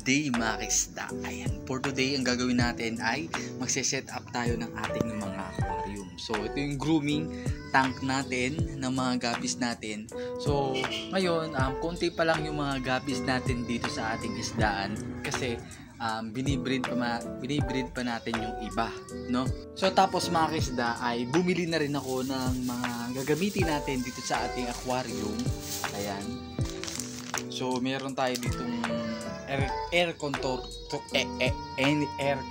day mga kisda. Ayan, for today ang gagawin natin ay magse-set up tayo ng ating mga aquarium. So ito yung grooming tank natin ng mga guppies natin. So ngayon, konti pa lang yung mga guppies natin dito sa ating isdaan kasi binibreed pa natin yung iba, no? So tapos mga kisda ay bumili na rin ako ng mga gagamitin natin dito sa ating aquarium. Ayan. So meron tayo ditong air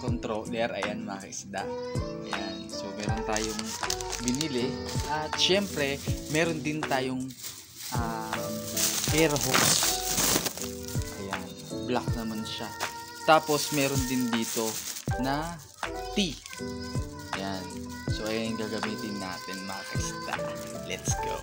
controller, ayan mga kisda. Ayan. So meron tayong binili at syempre meron din tayong air hose. Ayan, black naman siya. Tapos meron din dito na tea. Ayan. So ayan yung gagamitin natin mga kisda. Let's go.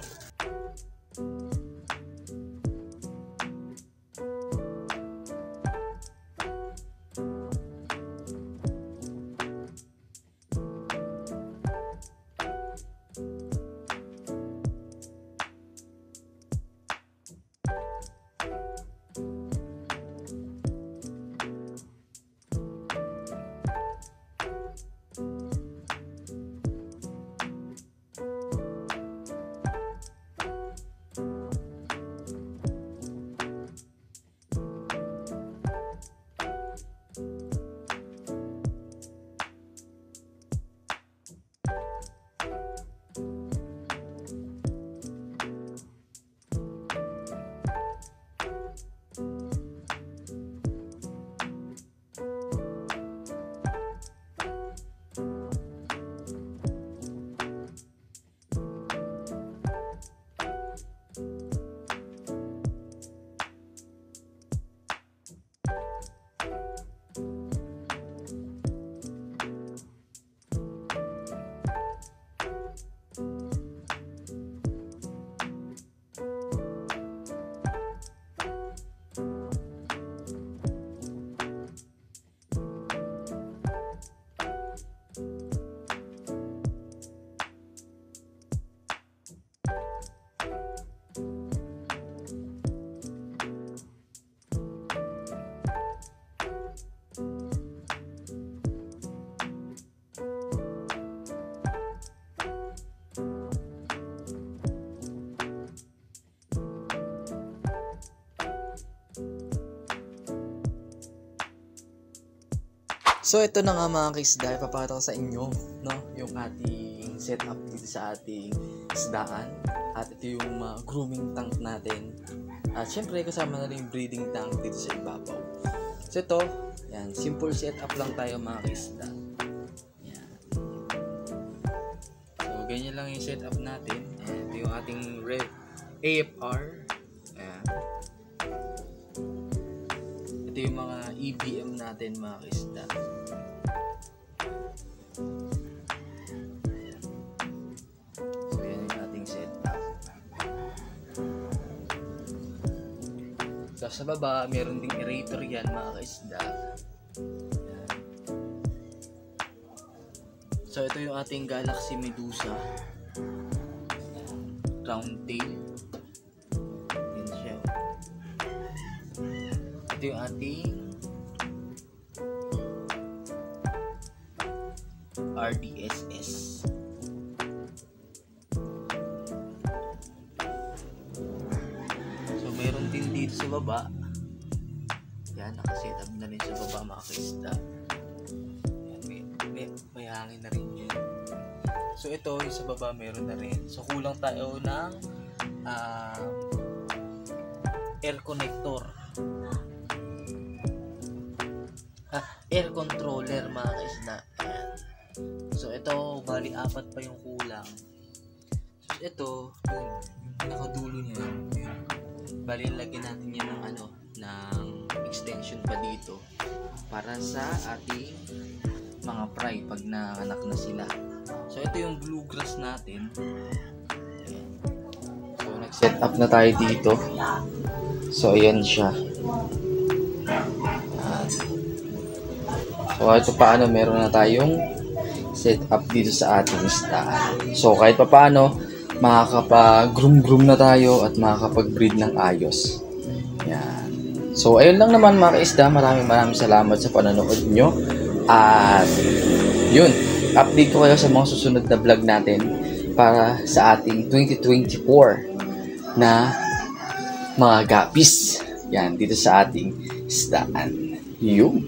So ito na nga mga kisda, ipapakita ko sa inyo, no, yung ating setup dito sa ating isdaan. At ito yung grooming tank natin. At syempre kasama na rin yung breeding tank dito sa ibabaw. So ito, yan, simple setup lang tayo mga kisda. Yan. So ganyan lang yung setup natin. Ayan, ito yung ating AFR. Ayan. Ito yung mga EBM natin mga kisda. So yan yung ating setup. So sa baba meron ding aerator yan mga kisda. Yan. So ito yung ating Galaxy Medusa. Round tail. Yan siya. Ito yung ating RDSS. So meron din dito sa baba. Yan, nakasetup na rin sa baba mga kisda. May hangin na rin yun. So ito yung sa baba meron na rin. So kulang tayo ng air connector. Air controller mga kisda. Ayan. So ito, bali apat pa yung kulang. So ito, yung pinakadulo niya, yun. Bali lagyan natin yan ng ng extension pa dito para sa ating mga fry pag nanganak na sila. So ito yung bluegrass natin. Ayan. So nag-set up na tayo dito. So ayan siya. So ito paano meron na tayong set up dito sa ating isdaan. So kahit pa paano makakapag-groom na tayo at makakapag-breed ng ayos. Yan. So, ayun lang naman mga kaisda. Maraming salamat sa panonood nyo. At yun, update ko kayo sa mga susunod na vlog natin para sa ating 2024 na mga gapis. Yan, dito sa ating isdaan. Yun.